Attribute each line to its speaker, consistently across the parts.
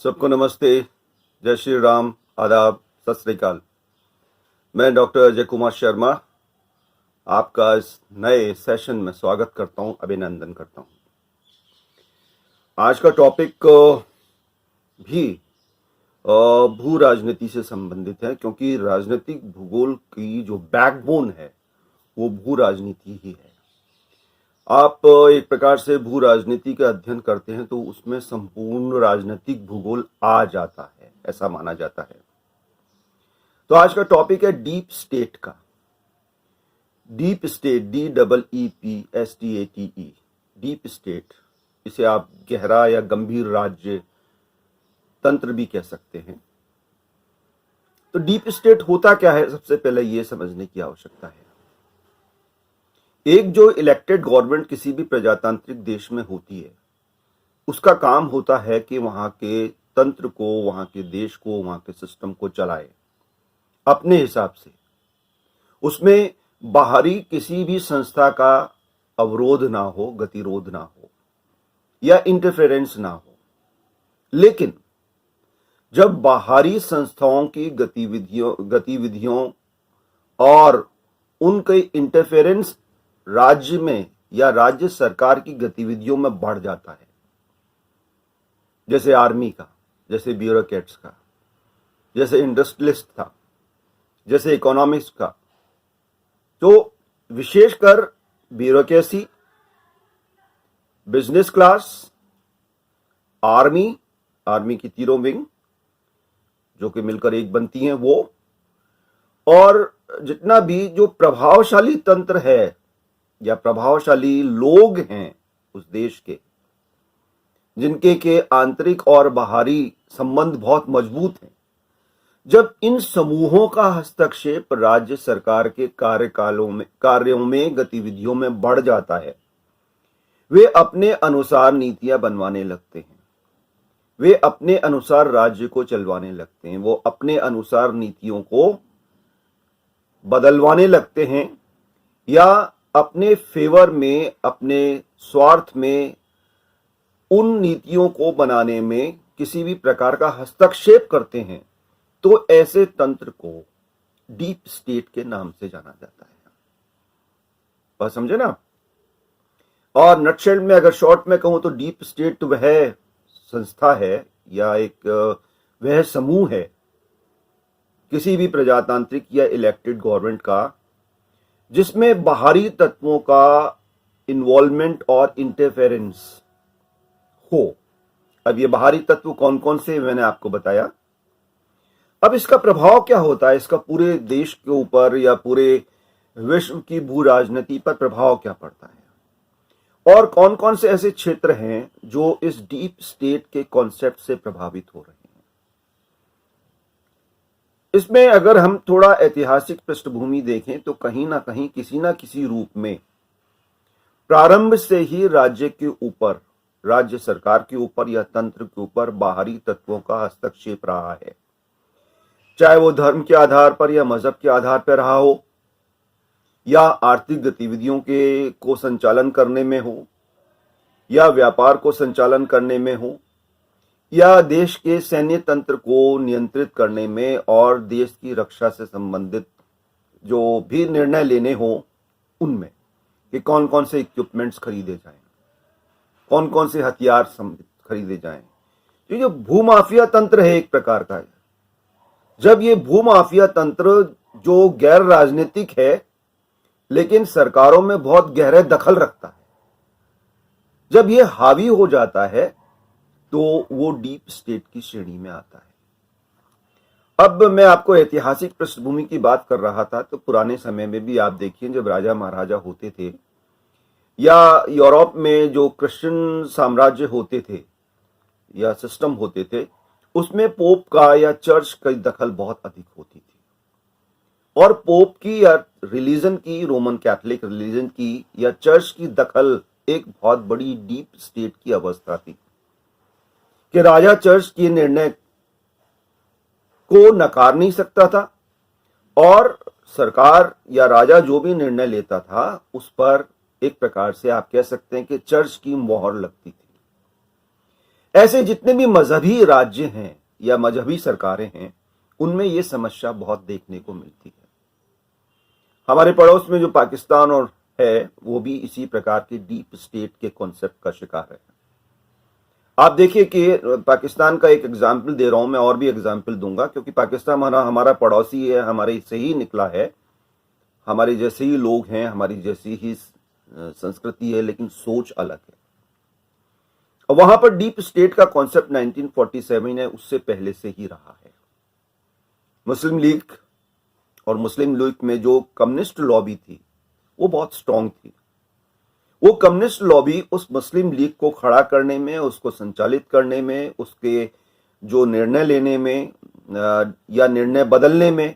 Speaker 1: सबको नमस्ते, जय श्री राम, आदाब, सत श्री अकाल। मैं डॉक्टर अजय कुमार शर्मा आपका इस नए सेशन में स्वागत करता हूं, अभिनंदन करता हूं। आज का टॉपिक भी भू राजनीति से संबंधित है, क्योंकि राजनीतिक भूगोल की जो बैकबोन है वो भू राजनीति ही है। आप एक प्रकार से भू राजनीति का अध्ययन करते हैं तो उसमें संपूर्ण राजनीतिक भूगोल आ जाता है, ऐसा माना जाता है। तो आज का टॉपिक है डीप स्टेट का। Deep state, DEEPSTATE, deep state, इसे आप गहरा या गंभीर राज्य तंत्र भी कह सकते हैं। तो डीप स्टेट होता क्या है, सबसे पहले यह समझने की आवश्यकता है। एक जो इलेक्टेड गवर्नमेंट किसी भी प्रजातांत्रिक देश में होती है, उसका काम होता है कि वहां के तंत्र को, वहां के देश को, वहां के सिस्टम को चलाए अपने हिसाब से। उसमें बाहरी किसी भी संस्था का अवरोध ना हो, गतिरोध ना हो या इंटरफेरेंस ना हो। लेकिन जब बाहरी संस्थाओं की गतिविधियों और उनके इंटरफेरेंस राज्य में या राज्य सरकार की गतिविधियों में बढ़ जाता है, जैसे आर्मी का, जैसे ब्यूरोक्रेट्स का, जैसे इंडस्ट्रियलिस्ट था, जैसे इकोनॉमिक्स का, तो विशेषकर ब्यूरोक्रेसी, बिजनेस क्लास, आर्मी की तीनों विंग जो कि मिलकर एक बनती हैं वो, और जितना भी जो प्रभावशाली तंत्र है या प्रभावशाली लोग हैं उस देश के, जिनके के आंतरिक और बाहरी संबंध बहुत मजबूत हैं, जब इन समूहों का हस्तक्षेप राज्य सरकार के कार्यों में गतिविधियों में बढ़ जाता है, वे अपने अनुसार नीतियां बनवाने लगते हैं, वे अपने अनुसार राज्य को चलवाने लगते हैं, वो अपने अनुसार नीतियों को बदलवाने लगते हैं या अपने फेवर में, अपने स्वार्थ में उन नीतियों को बनाने में किसी भी प्रकार का हस्तक्षेप करते हैं। तो ऐसे तंत्र को डीप स्टेट के नाम से जाना जाता है। बात समझे ना? और नटशेल में अगर शॉर्ट में कहूं तो डीप स्टेट वह संस्था है या एक वह समूह है किसी भी प्रजातांत्रिक या इलेक्टेड गवर्नमेंट का, जिसमें बाहरी तत्वों का इन्वॉल्वमेंट और इंटरफेरेंस हो। अब ये बाहरी तत्व कौन कौन से मैंने आपको बताया। अब इसका प्रभाव क्या होता है, इसका पूरे देश के ऊपर या पूरे विश्व की भू राजनीति पर प्रभाव क्या पड़ता है, और कौन कौन से ऐसे क्षेत्र हैं जो इस डीप स्टेट के कॉन्सेप्ट से प्रभावित हो रहे हैं। इसमें अगर हम थोड़ा ऐतिहासिक पृष्ठभूमि देखें तो कहीं ना कहीं किसी ना किसी रूप में प्रारंभ से ही राज्य के ऊपर, राज्य सरकार के ऊपर या तंत्र के ऊपर बाहरी तत्वों का हस्तक्षेप रहा है, चाहे वो धर्म के आधार पर या मजहब के आधार पर रहा हो, या आर्थिक गतिविधियों को संचालन करने में हो, या व्यापार को संचालन करने में हो, या देश के सैन्य तंत्र को नियंत्रित करने में और देश की रक्षा से संबंधित जो भी निर्णय लेने हो उनमें, कि कौन कौन से इक्विपमेंट्स खरीदे जाएं, कौन कौन से हथियार खरीदे जाएं। ये जो भूमाफिया तंत्र है एक प्रकार का है। जब ये भूमाफिया तंत्र जो गैर राजनीतिक है लेकिन सरकारों में बहुत गहरे दखल रखता है, जब ये हावी हो जाता है तो वो डीप स्टेट की श्रेणी में आता है। अब मैं आपको ऐतिहासिक पृष्ठभूमि की बात कर रहा था, तो पुराने समय में भी आप देखिए जब राजा महाराजा होते थे या यूरोप में जो क्रिश्चियन साम्राज्य होते थे या सिस्टम होते थे, उसमें पोप का या चर्च की दखल बहुत अधिक होती थी। और पोप की या रिलीजन की, रोमन कैथोलिक रिलीजन की या चर्च की दखल एक बहुत बड़ी डीप स्टेट की अवस्था थी कि राजा चर्च के निर्णय को नकार नहीं सकता था और सरकार या राजा जो भी निर्णय लेता था उस पर एक प्रकार से आप कह सकते हैं कि चर्च की मोहर लगती थी। ऐसे जितने भी मजहबी राज्य हैं या मजहबी सरकारें हैं, उनमें यह समस्या बहुत देखने को मिलती है। हमारे पड़ोस में जो पाकिस्तान और है, वो भी इसी प्रकार के डीप स्टेट के कॉन्सेप्ट का शिकार है। आप देखिए कि पाकिस्तान का एक एग्जाम्पल दे रहा हूं मैं, और भी एग्जाम्पल दूंगा, क्योंकि पाकिस्तान हमारा पड़ोसी है, हमारे से ही निकला है, हमारे जैसे ही लोग हैं, हमारी जैसी ही संस्कृति है, लेकिन सोच अलग है। वहां पर डीप स्टेट का कॉन्सेप्ट 1947 है, उससे पहले से ही रहा है। मुस्लिम लीग और मुस्लिम लीग में जो कम्युनिस्ट लॉबी थी, वो बहुत स्ट्रांग थी। वो कम्युनिस्ट लॉबी उस मुस्लिम लीग को खड़ा करने में, उसको संचालित करने में, उसके जो निर्णय लेने में या निर्णय बदलने में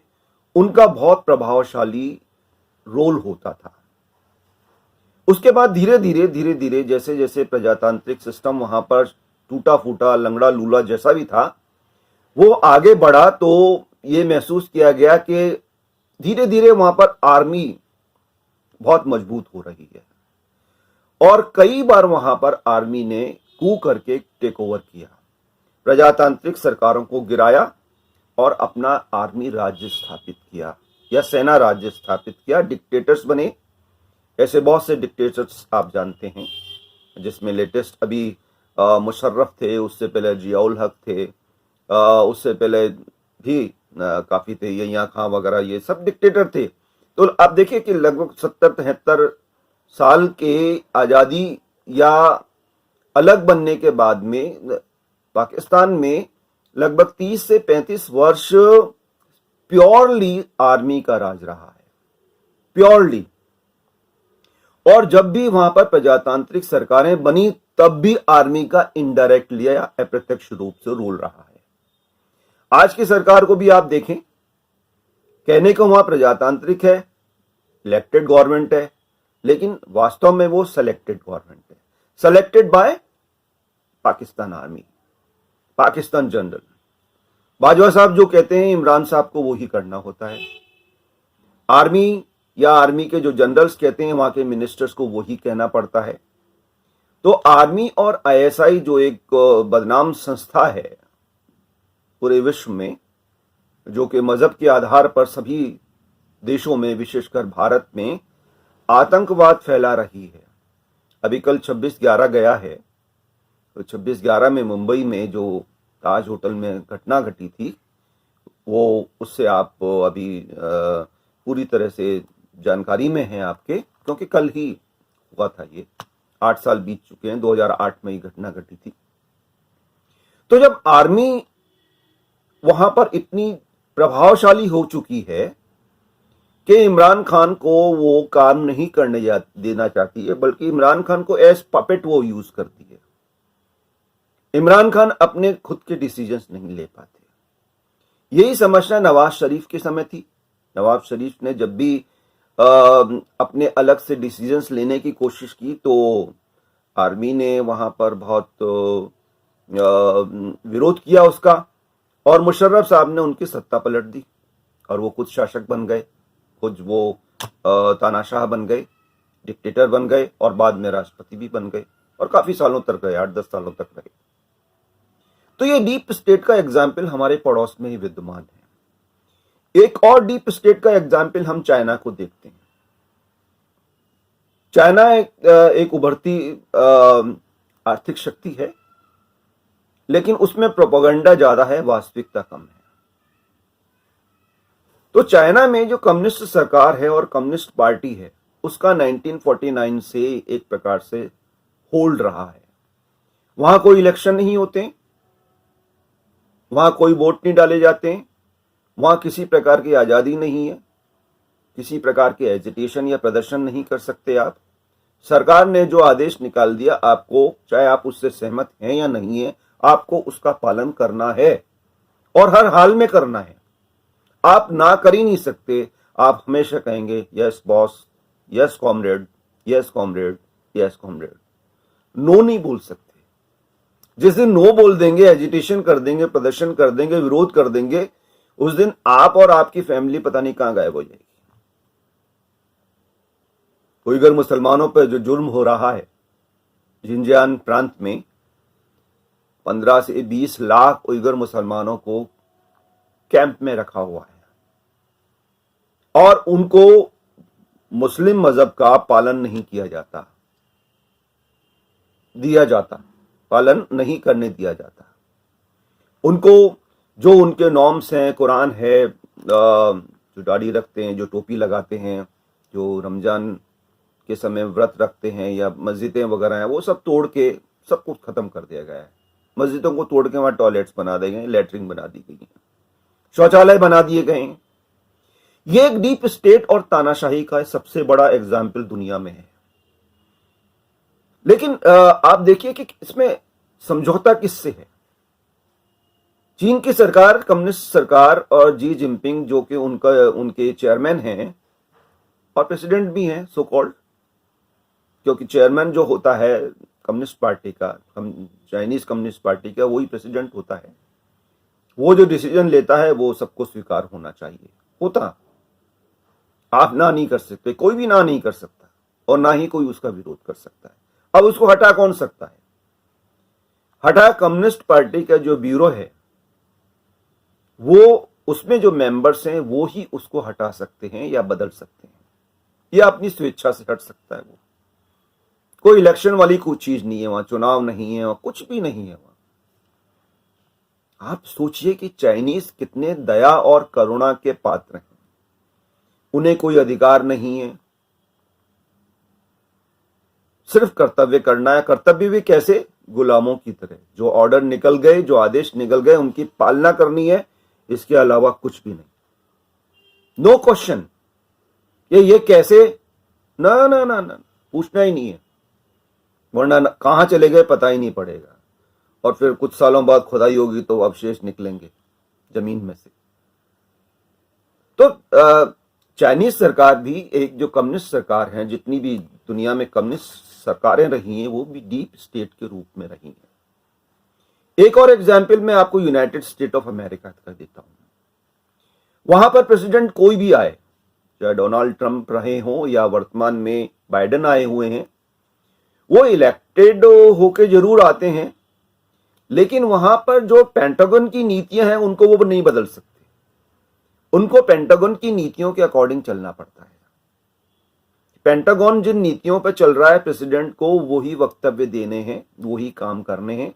Speaker 1: उनका बहुत प्रभावशाली रोल होता था। उसके बाद धीरे धीरे जैसे जैसे प्रजातांत्रिक सिस्टम वहां पर टूटा फूटा, लंगड़ा लूला जैसा भी था, वो आगे बढ़ा, तो ये महसूस किया गया कि धीरे धीरे वहां पर आर्मी बहुत मजबूत हो रही है, और कई बार वहां पर आर्मी ने कू करके टेक ओवर किया, प्रजातांत्रिक सरकारों को गिराया और अपना आर्मी राज्य स्थापित किया या सेना राज्य स्थापित किया। डिक्टेटर्स बने। ऐसे बहुत से डिक्टेटर्स आप जानते हैं, जिसमें लेटेस्ट अभी मुशर्रफ थे, उससे पहले जियाउल हक थे, उससे पहले भी काफी थे, यहिया खां वगैरह, ये सब डिक्टेटर थे। तो आप देखिए कि लगभग 70-73 साल के आजादी या अलग बनने के बाद में पाकिस्तान में लगभग 30 से 35 वर्ष प्योरली आर्मी का राज रहा है, प्योरली। और जब भी वहां पर प्रजातांत्रिक सरकारें बनी, तब भी आर्मी का इनडायरेक्ट या अप्रत्यक्ष रूप से रोल रहा है। आज की सरकार को भी आप देखें, कहने को वहां प्रजातांत्रिक है, इलेक्टेड गवर्नमेंट है, लेकिन वास्तव में वो सेलेक्टेड गवर्नमेंट है, selected bye Pakistan army, Pakistan general. Bajwa साहब जो कहते हैं, इमरान साहब को वो ही करना होता है। आर्मी या आर्मी के जो जनरल्स कहते हैं, वहां के मिनिस्टर्स को वही कहना पड़ता है। तो आर्मी और आईएसआई जो एक बदनाम संस्था है पूरे विश्व में, जो कि मजहब के आधार पर सभी देशों में, विशेषकर भारत में आतंकवाद फैला रही है। अभी कल 26/11 गया है, तो 26/11 में मुंबई में जो ताज होटल में घटना घटी थी, वो उससे आप अभी पूरी तरह से जानकारी में हैं आपके, क्योंकि कल ही हुआ था ये, 8 साल बीत चुके हैं, 2008 में ये घटना घटी थी। तो जब आर्मी वहां पर इतनी प्रभावशाली हो चुकी है कि इमरान खान को वो काम नहीं करने देना चाहती है, बल्कि इमरान खान को एज पपेट वो यूज करती है। इमरान खान अपने खुद के डिसीजंस नहीं ले पाते। यही समस्या नवाज शरीफ के समय थी। नवाज शरीफ ने जब भी अपने अलग से डिसीजंस लेने की कोशिश की, तो आर्मी ने वहां पर बहुत विरोध किया उसका, और मुशर्रफ साहब ने उनकी सत्ता पलट दी, और वो खुद शासक बन गए, खुद वो तानाशाह बन गए, डिक्टेटर बन गए, और बाद में राष्ट्रपति भी बन गए, और काफी सालों तक रहे, 8-10 सालों तक रहे। तो ये डीप स्टेट का एग्जाम्पल हमारे पड़ोस में ही विद्यमान है। एक और डीप स्टेट का एग्जाम्पल हम चाइना को देखते हैं। चाइना एक उभरती आर्थिक शक्ति है, लेकिन उसमें प्रोपेगेंडा ज्यादा है, वास्तविकता कम है। तो चाइना में जो कम्युनिस्ट सरकार है और कम्युनिस्ट पार्टी है, उसका 1949 से एक प्रकार से होल्ड रहा है। वहां कोई इलेक्शन नहीं होते, वहां कोई वोट नहीं डाले जाते हैं, वहां किसी प्रकार की आजादी नहीं है, किसी प्रकार के एजिटेशन या प्रदर्शन नहीं कर सकते आप। सरकार ने जो आदेश निकाल दिया, आपको, चाहे आप उससे सहमत हैं या नहीं है, आपको उसका पालन करना है, और हर हाल में करना है। आप ना कर ही नहीं सकते। आप हमेशा कहेंगे yes boss, yes comrade, yes comrade, yes comrade. No नहीं बोल सकते। जिस दिन नो बोल देंगे, एजिटेशन कर देंगे, प्रदर्शन कर देंगे, विरोध कर देंगे, उस दिन आप और आपकी फैमिली पता नहीं कहां गायब हो जाएगी। उइगर मुसलमानों पर जो जुल्म हो रहा है जिनजियांग प्रांत में, 15 से 20 लाख उइगर मुसलमानों को कैंप में रखा हुआ है और उनको मुस्लिम मजहब का पालन नहीं किया जाता, पालन नहीं करने दिया जाता। उनको जो उनके नॉर्म्स हैं, कुरान है, जो दाढ़ी रखते हैं, जो टोपी लगाते हैं, जो रमजान के समय व्रत रखते हैं या मस्जिदें वगैरह हैं, वो सब तोड़ के सब कुछ खत्म कर दिया गया है। मस्जिदों को तोड़ के वहां टॉयलेट्स बना दिए गए, लैट्रिन बना दी गई है, शौचालय बना दिए गए हैं। ये एक डीप स्टेट और तानाशाही का सबसे बड़ा एग्जाम्पल दुनिया में है। लेकिन आप देखिए कि इसमें समझौता किससे है। चीन की सरकार, कम्युनिस्ट सरकार, और जी जिनपिंग जो कि उनके चेयरमैन हैं और प्रेसिडेंट भी हैं सो कॉल्ड, क्योंकि चेयरमैन जो होता है कम्युनिस्ट पार्टी का, चाइनीज कम्युनिस्ट पार्टी का, वही प्रेसिडेंट होता है। वो जो डिसीजन लेता है वो सबको स्वीकार होना चाहिए, होता। आप ना नहीं कर सकते, कोई भी ना नहीं कर सकता और ना ही कोई उसका विरोध कर सकता है। अब उसको हटा कौन सकता है? हटा कम्युनिस्ट पार्टी का जो ब्यूरो है, वो उसमें जो मेंबर्स हैं वो ही उसको हटा सकते हैं या बदल सकते हैं, या अपनी स्वेच्छा से हट सकता है। वो कोई इलेक्शन वाली कोई चीज नहीं है, वहां चुनाव नहीं है, वहां कुछ भी नहीं है। वहां आप सोचिए कि चाइनीज कितने दया और करुणा के पात्र हैं। उन्हें कोई अधिकार नहीं है, सिर्फ कर्तव्य करना है। कर्तव्य भी कैसे? गुलामों की तरह। जो ऑर्डर निकल गए, जो आदेश निकल गए, उनकी पालना करनी है, इसके अलावा कुछ भी नहीं। नो क्वेश्चन ये कैसे, ना ना ना ना, पूछना ही नहीं है, वरना कहां चले गए पता ही नहीं पड़ेगा। और फिर कुछ सालों बाद खुदाई होगी तो अवशेष निकलेंगे जमीन में से। तो चाइनीज सरकार भी एक जो कम्युनिस्ट सरकार है, जितनी भी दुनिया में कम्युनिस्ट सरकारें रही हैं, वो भी डीप स्टेट के रूप में रही हैं। एक और एग्जाम्पल मैं आपको यूनाइटेड स्टेट ऑफ अमेरिका का देता हूं। वहां पर प्रेसिडेंट कोई भी आए, चाहे डोनाल्ड ट्रंप रहे हों या वर्तमान में बाइडेन आए हुए हैं, वो इलेक्टेड होके जरूर आते हैं, लेकिन वहां पर जो पेंटागन की नीतियां हैं उनको वो नहीं बदल सकते। उनको पेंटागन की नीतियों के अकॉर्डिंग चलना पड़ता है। पेंटागन जिन नीतियों पर चल रहा है, प्रेसिडेंट को वही वक्तव्य देने हैं, वही काम करने हैं।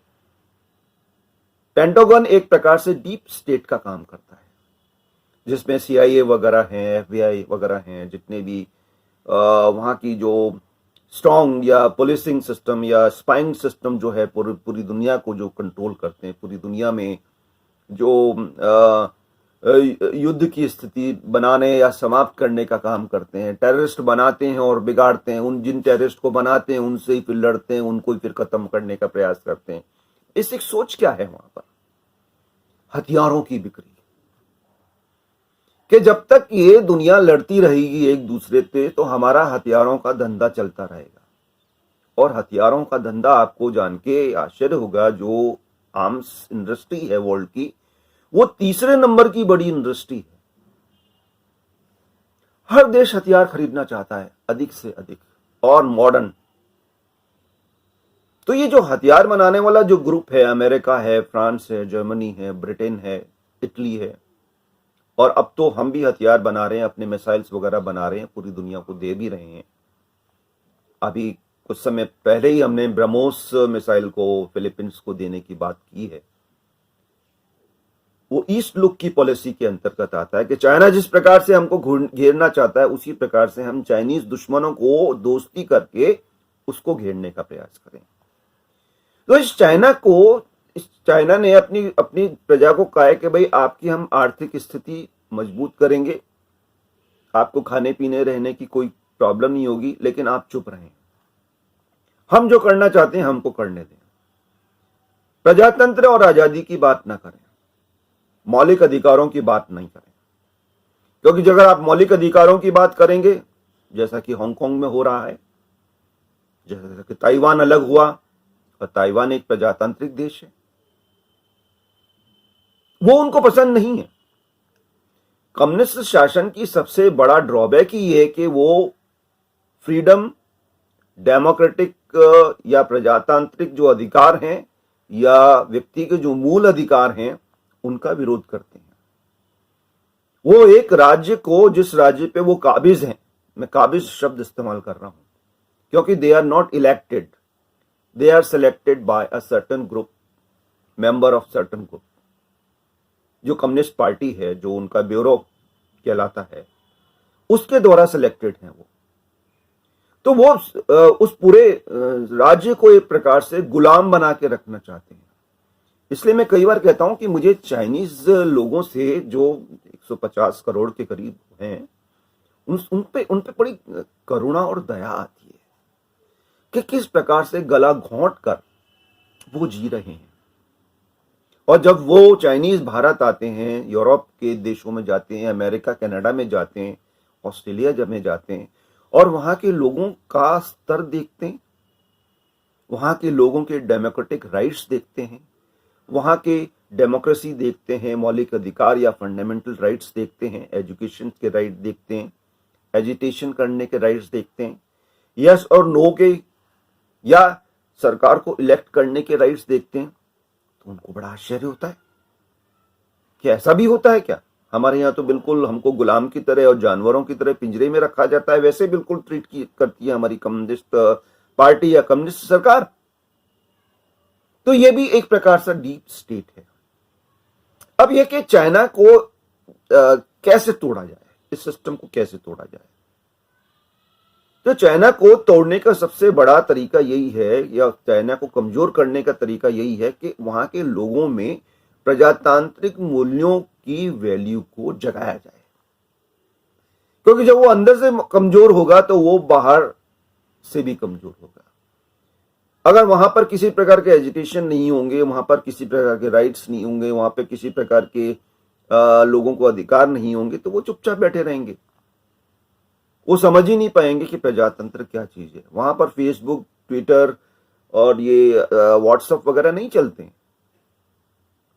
Speaker 1: पेंटागन एक प्रकार से डीप स्टेट का काम करता है, जिसमें CIA वगैरह हैं, FBI वगैरह हैं, जितने भी वहां की जो स्ट्रॉन्ग या पुलिसिंग सिस्टम या स्पाइंग सिस्टम जो है, पूरी दुनिया को जो कंट्रोल करते हैं, पूरी दुनिया में जो युद्ध की स्थिति बनाने या समाप्त करने का काम करते हैं। टेररिस्ट बनाते हैं और बिगाड़ते हैं, उन जिन टेररिस्ट को बनाते हैं उनसे ही फिर लड़ते हैं, उनको ही फिर खत्म करने का प्रयास करते हैं। इस एक सोच क्या है वहां पर? हथियारों की बिक्री, कि जब तक ये दुनिया लड़ती रहेगी एक दूसरे से, तो हमारा हथियारों का धंधा चलता रहेगा। और हथियारों का धंधा आपको जान के आश्चर्य होगा, जो आर्म्स इंडस्ट्री है वर्ल्ड की, वो तीसरे नंबर की बड़ी इंडस्ट्री है। हर देश हथियार खरीदना चाहता है अधिक से अधिक और मॉडर्न। तो ये जो हथियार बनाने वाला जो ग्रुप है, अमेरिका है, फ्रांस है, जर्मनी है, ब्रिटेन है, इटली है, और अब तो हम भी हथियार बना रहे हैं, अपने मिसाइल्स वगैरह बना रहे हैं, पूरी दुनिया को दे भी रहे हैं। अभी कुछ समय पहले ही हमने ब्रह्मोस मिसाइल को फिलीपींस को देने की बात की है। वो ईस्ट लुक की पॉलिसी के अंतर्गत आता है कि चाइना जिस प्रकार से हमको घेरना चाहता है, उसी प्रकार से हम चाइनीज दुश्मनों को दोस्ती करके उसको घेरने का प्रयास करें। तो इस चाइना ने अपनी प्रजा को कहा है कि भाई आपकी हम आर्थिक स्थिति मजबूत करेंगे, आपको खाने पीने रहने की कोई प्रॉब्लम नहीं होगी, लेकिन आप चुप रहें, हम जो करना चाहते हैं हमको करने दें। प्रजातंत्र और आजादी की बात ना करें, मौलिक अधिकारों की बात नहीं करें, क्योंकि अगर आप मौलिक अधिकारों की बात करेंगे, जैसा कि हांगकांग में हो रहा है, जैसा कि ताइवान अलग हुआ, और ताइवान एक प्रजातांत्रिक देश है, वो उनको पसंद नहीं है। कम्युनिस्ट शासन की सबसे बड़ा ड्रॉबैक ही है कि वो फ्रीडम, डेमोक्रेटिक या प्रजातांत्रिक जो अधिकार हैं या व्यक्ति के जो मूल अधिकार हैं उनका विरोध करते हैं। वो एक राज्य को, जिस राज्य पे वो काबिज हैं, मैं काबिज शब्द इस्तेमाल कर रहा हूं क्योंकि they are not elected, they are selected by a certain group, member of certain group. जो कम्युनिस्ट पार्टी है, जो उनका ब्यूरो कहलाता है, उसके द्वारा सिलेक्टेड हैं वो। तो वो उस पूरे राज्य को एक प्रकार से गुलाम बना के रखना चाहते हैं। इसलिए मैं कई बार कहता हूं कि मुझे चाइनीज लोगों से, जो 150 करोड़ के करीब हैं, उन पे बड़ी करुणा और दया आती है कि किस प्रकार से गला घोंट कर वो जी रहे हैं। और जब वो चाइनीज भारत आते हैं, यूरोप के देशों में जाते हैं, अमेरिका कनाडा में जाते हैं, ऑस्ट्रेलिया जब में जाते हैं और वहां के लोगों का स्तर देखते हैं, वहां के लोगों के डेमोक्रेटिक राइट्स देखते हैं, वहां के डेमोक्रेसी देखते हैं, मौलिक अधिकार या फंडामेंटल राइट्स देखते हैं, एजुकेशन के राइट देखते हैं, एजिटेशन करने के राइट्स देखते हैं, यस और नो के या सरकार को इलेक्ट करने के राइट्स देखते हैं, तो उनको बड़ा आश्चर्य होता है कि ऐसा भी होता है क्या। हमारे यहाँ तो बिल्कुल हमको गुलाम की तरह और जानवरों की तरह पिंजरे में रखा जाता है, वैसे बिल्कुल ट्रीट करती है हमारी कम्युनिस्ट पार्टी या कम्युनिस्ट सरकार। तो ये भी एक प्रकार से डीप स्टेट है। अब यह कि चाइना को कैसे तोड़ा जाए, इस सिस्टम को कैसे तोड़ा जाए। तो चाइना को तोड़ने का सबसे बड़ा तरीका यही है, या चाइना को कमजोर करने का तरीका यही है कि वहां के लोगों में प्रजातांत्रिक मूल्यों की वैल्यू को जगाया जाए। क्योंकि जब वो अंदर से कमजोर होगा तो वो बाहर से भी कमजोर होगा। अगर वहां पर किसी प्रकार के एजुकेशन नहीं होंगे, वहां पर किसी प्रकार के राइट्स नहीं होंगे, वहां पर किसी प्रकार के लोगों को अधिकार नहीं होंगे, तो वो चुपचाप बैठे रहेंगे। वो समझ ही नहीं पाएंगे कि प्रजातंत्र क्या चीज है। वहां पर फेसबुक, ट्विटर और ये व्हाट्सएप वगैरह नहीं चलते हैं।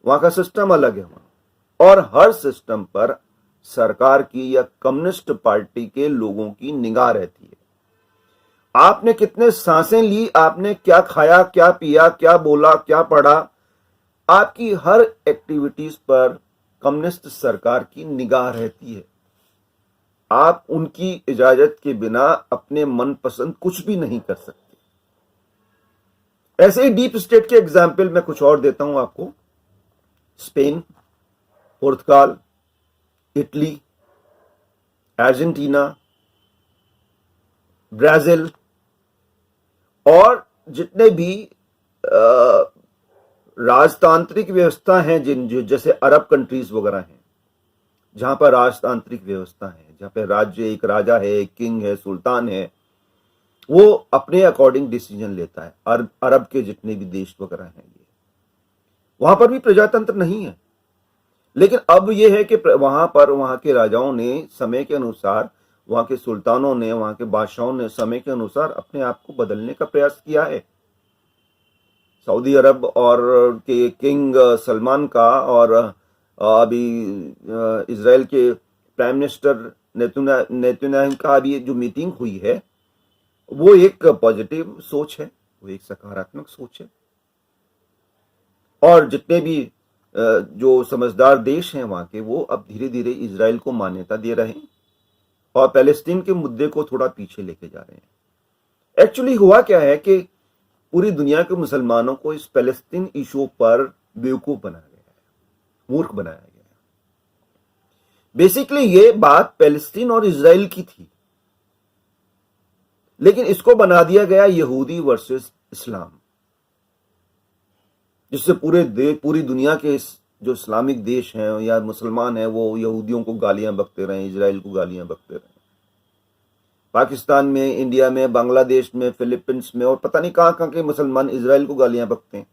Speaker 1: वहां का सिस्टम अलग है वहां। और हर सिस्टम पर सरकार की या कम्युनिस्ट पार्टी के लोगों की निगाह रहती है। आपने कितने सांसें ली, आपने क्या खाया, क्या पिया, क्या बोला, क्या पढ़ा, आपकी हर एक्टिविटीज पर कम्युनिस्ट सरकार की निगाह रहती है। आप उनकी इजाजत के बिना अपने मनपसंद कुछ भी नहीं कर सकते। ऐसे ही डीप स्टेट के एग्जाम्पल मैं कुछ और देता हूं आपको। स्पेन, पुर्तगाल, इटली, अर्जेंटीना, ब्राजील और जितने भी राजतांत्रिक व्यवस्था हैं, जैसे अरब कंट्रीज वगैरह हैं, जहां पर राजतांत्रिक व्यवस्था है, जहां पर राज्य एक राजा है, एक किंग है, सुल्तान है, वो अपने अकॉर्डिंग डिसीजन लेता है। अरब के जितने भी देश वगैरह हैं, ये वहां पर भी प्रजातंत्र नहीं है। लेकिन अब यह है कि वहां पर वहां के राजाओं ने समय के अनुसार, वहां के सुल्तानों ने, वहां के बादशाहों ने समय के अनुसार अपने आप को बदलने का प्रयास किया है। सऊदी अरब और के किंग सलमान का और अभी इजराइल के प्राइम मिनिस्टर नेतन्याहू का अभी जो मीटिंग हुई है, वो एक पॉजिटिव सोच है, वो एक सकारात्मक सोच है। और जितने भी जो समझदार देश हैं वहां के, वो अब धीरे धीरे इजराइल को मान्यता दे रहे हैं और पैलेस्टीन के मुद्दे को थोड़ा पीछे लेके जा रहे हैं। एक्चुअली हुआ क्या है कि पूरी दुनिया के मुसलमानों को इस पैलेस्टीन इशू पर बेवकूफ बनाया गया है, मूर्ख बनाया गया है। बेसिकली ये बात पैलेस्टीन और इजराइल की थी, लेकिन इसको बना दिया गया यहूदी वर्सेस इस्लाम, जिससे पूरी दुनिया के जो इस्लामिक देश हैं या मुसलमान हैं, वो यहूदियों को गालियां बकते रहे, इजराइल को गालियां बकते रहे। पाकिस्तान में, इंडिया में, बांग्लादेश में, फिलीपींस में और पता नहीं कहां कहां के मुसलमान इजराइल को गालियां बकते हैं,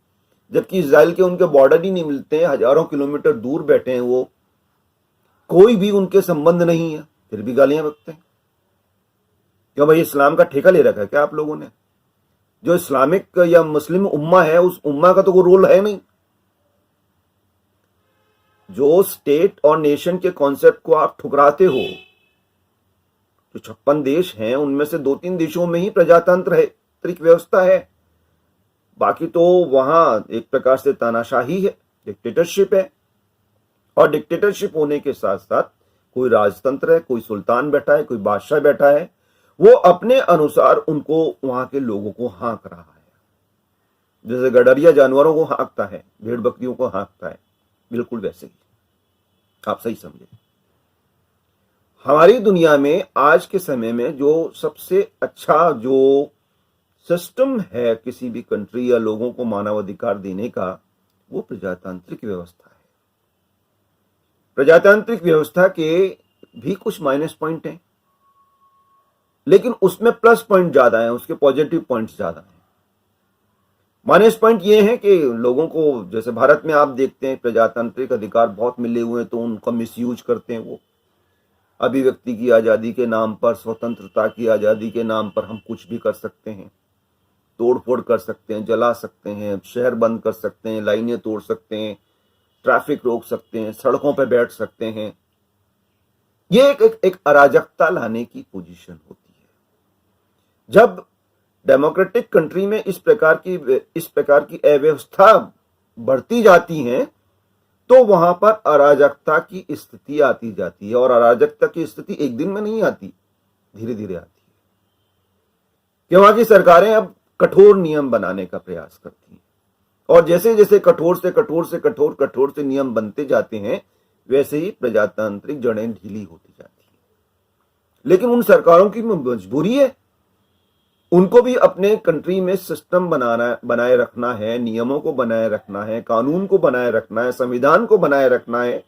Speaker 1: जबकि इजराइल के उनके बॉर्डर ही नहीं मिलते हैं, हजारों किलोमीटर दूर बैठे हैं वो, कोई भी उनके संबंध नहीं है, फिर भी गालियां बकते हैं। क्यों भाई, इस्लाम का ठेका ले रखा है क्या आप लोगों ने? जो इस्लामिक या मुस्लिम उम्मा है, उस उम्मा का तो कोई रोल है नहीं। जो स्टेट और नेशन के कॉन्सेप्ट को आप ठुकराते हो, जो 56 देश हैं, उनमें से 2-3 देशों में ही प्रजातंत्र है, व्यवस्था है। बाकी तो वहां एक प्रकार से तानाशाही है, डिक्टेटरशिप है। और डिक्टेटरशिप होने के साथ साथ कोई राजतंत्र है, कोई सुल्तान बैठा है, कोई बादशाह बैठा है, वो अपने अनुसार उनको वहां के लोगों को हाँक रहा है, जैसे गडरिया जानवरों को हाँकता है, भेड़ बकरियों को हाँकता है, बिल्कुल वैसे ही। आप सही समझे। हमारी दुनिया में आज के समय में जो सबसे अच्छा जो सिस्टम है किसी भी कंट्री या लोगों को मानवाधिकार देने का, वो प्रजातांत्रिक व्यवस्था है। प्रजातांत्रिक व्यवस्था के भी कुछ माइनस पॉइंट हैं, लेकिन उसमें प्लस पॉइंट ज्यादा है, उसके पॉजिटिव पॉइंट्स ज्यादा हैं। माइनस पॉइंट ये है कि लोगों को, जैसे भारत में आप देखते हैं प्रजातांत्रिक अधिकार बहुत मिले हुए हैं, तो उनका मिसयूज करते हैं। वो अभिव्यक्ति की आजादी के नाम पर, स्वतंत्रता की आजादी के नाम पर हम कुछ भी कर सकते हैं, तोड़फोड़ कर सकते हैं, जला सकते हैं, शहर बंद कर सकते हैं, लाइनें तोड़ सकते हैं, ट्रैफिक रोक सकते हैं, सड़कों पर बैठ सकते हैं। ये एक अराजकता लाने की पोजीशन होती है। जब डेमोक्रेटिक कंट्री में इस प्रकार की अव्यवस्था बढ़ती जाती है, तो वहां पर अराजकता की स्थिति आती जाती है। और अराजकता की स्थिति एक दिन में नहीं आती, धीरे धीरे आती है, कि वहां की सरकारें अब कठोर नियम बनाने का प्रयास करती हैं। और जैसे जैसे कठोर से नियम बनते जाते हैं, वैसे ही प्रजातांत्रिक जड़ें ढीली होती जाती हैं। लेकिन उन सरकारों की मजबूरी है, उनको भी अपने कंट्री में सिस्टम बनाए रखना है, नियमों को बनाए रखना है, कानून को बनाए रखना है, संविधान को बनाए रखना है।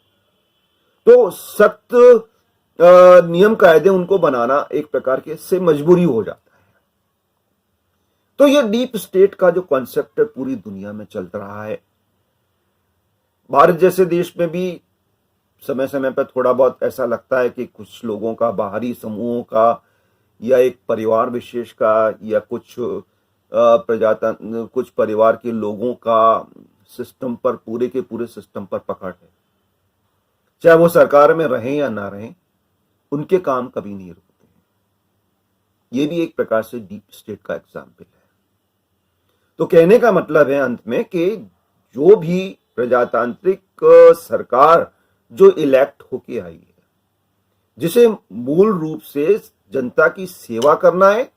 Speaker 1: तो सख्त नियम कायदे उनको बनाना एक प्रकार के से मजबूरी हो जाता है। तो ये डीप स्टेट का जो कॉन्सेप्ट है पूरी दुनिया में चल रहा है। भारत जैसे देश में भी समय समय पर थोड़ा बहुत ऐसा लगता है कि कुछ लोगों का, बाहरी समूहों का, या एक परिवार विशेष का, या कुछ कुछ परिवार के लोगों का सिस्टम पर, पूरे के पूरे सिस्टम पर पकड़ है। चाहे वो सरकार में रहें या ना रहें, उनके काम कभी नहीं रुकते हैं। ये भी एक प्रकार से डीप स्टेट का एग्जाम्पल है। तो कहने का मतलब है अंत में कि जो भी प्रजातांत्रिक सरकार जो इलेक्ट होके आई है, जिसे मूल रूप से जनता की सेवा करना है,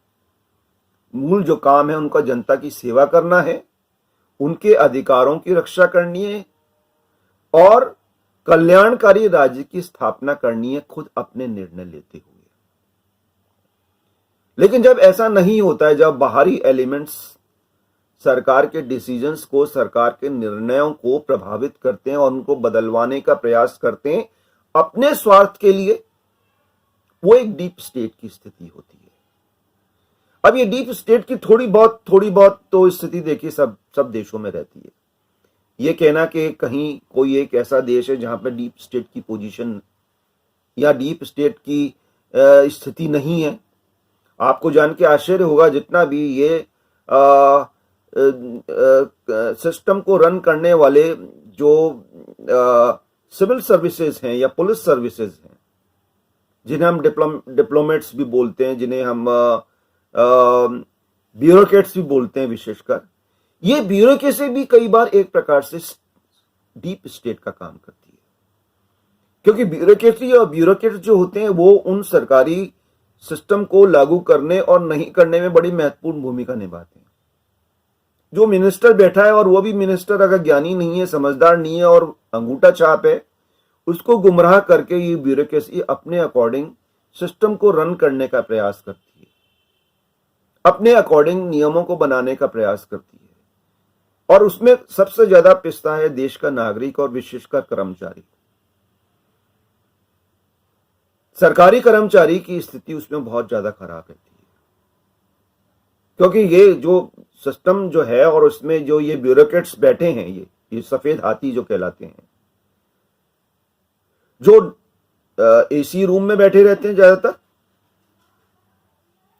Speaker 1: मूल जो काम है उनका जनता की सेवा करना है, उनके अधिकारों की रक्षा करनी है और कल्याणकारी राज्य की स्थापना करनी है, खुद अपने निर्णय लेते हुए। लेकिन जब ऐसा नहीं होता है, जब बाहरी एलिमेंट्स सरकार के डिसीजंस को, सरकार के निर्णयों को प्रभावित करते हैं और उनको बदलवाने का प्रयास करते हैं अपने स्वार्थ के लिए, वो एक डीप स्टेट की स्थिति होती है। अब ये डीप स्टेट की थोड़ी बहुत तो स्थिति देखिए सब देशों में रहती है। ये कहना कि कहीं कोई एक ऐसा देश है जहां पर डीप स्टेट की पोजीशन या डीप स्टेट की स्थिति नहीं है, आपको जान के आश्चर्य होगा। जितना भी ये सिस्टम को रन करने वाले जो सिविल सर्विसेज हैं या पुलिस सर्विसेज हैं, जिन्हें हम डिप्लोमेट्स भी बोलते हैं, जिन्हें हम ब्यूरोक्रेट्स भी बोलते हैं, विशेषकर ये ब्यूरोक्रेसी भी कई बार एक प्रकार से डीप स्टेट का काम करती है। क्योंकि ब्यूरोक्रेसी और ब्यूरोक्रेट्स जो होते हैं वो उन सरकारी सिस्टम को लागू करने और नहीं करने में बड़ी महत्वपूर्ण भूमिका निभाते हैं। जो मिनिस्टर बैठा है, और वो भी मिनिस्टर अगर ज्ञानी नहीं है, समझदार नहीं है और अंगूठा छाप है, उसको गुमराह करके ये ब्यूरोक्रेसी अपने अकॉर्डिंग सिस्टम को रन करने का प्रयास करती है, अपने अकॉर्डिंग नियमों को बनाने का प्रयास करती है। और उसमें सबसे ज्यादा पिसता है देश का नागरिक और विशेषकर कर्मचारी। सरकारी कर्मचारी की स्थिति उसमें बहुत ज्यादा खराब रहती है, क्योंकि ये जो सिस्टम जो है और उसमें जो ये ब्यूरोक्रेट्स बैठे हैं, ये सफेद हाथी जो कहलाते हैं, जो एसी रूम में बैठे रहते हैं, ज्यादातर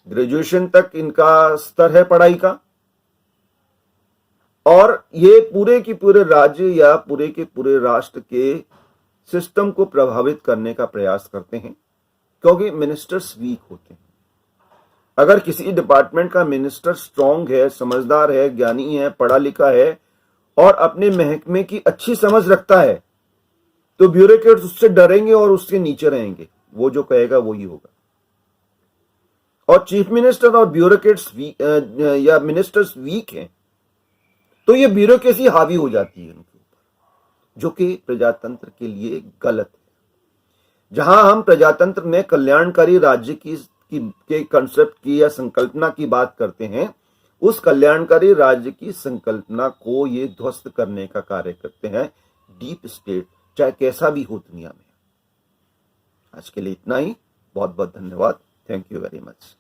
Speaker 1: ग्रेजुएशन तक इनका स्तर है पढ़ाई का, और ये पूरे के पूरे राज्य या पूरे के पूरे राष्ट्र के सिस्टम को प्रभावित करने का प्रयास करते हैं, क्योंकि मिनिस्टर्स वीक होते हैं। अगर किसी डिपार्टमेंट का मिनिस्टर स्ट्रांग है, समझदार है, ज्ञानी है, पढ़ा लिखा है और अपने महकमे की अच्छी समझ रखता है, तो ब्यूरोक्रेट्स उससे डरेंगे और उसके नीचे रहेंगे, वो जो कहेगा वही होगा। और चीफ मिनिस्टर और ब्यूरोक्रेट्स या मिनिस्टर्स वीक हैं तो ये ब्यूरोक्रेसी हावी हो जाती है उनके ऊपर, जो कि प्रजातंत्र के लिए गलत है। जहां हम प्रजातंत्र में कल्याणकारी राज्य के कंसेप्ट की या संकल्पना की बात करते हैं, उस कल्याणकारी राज्य की संकल्पना को ये ध्वस्त करने का कार्य करते हैं डीप स्टेट, चाहे कैसा भी हो दुनिया में। आज के लिए इतना ही। बहुत बहुत धन्यवाद। Thank you very much.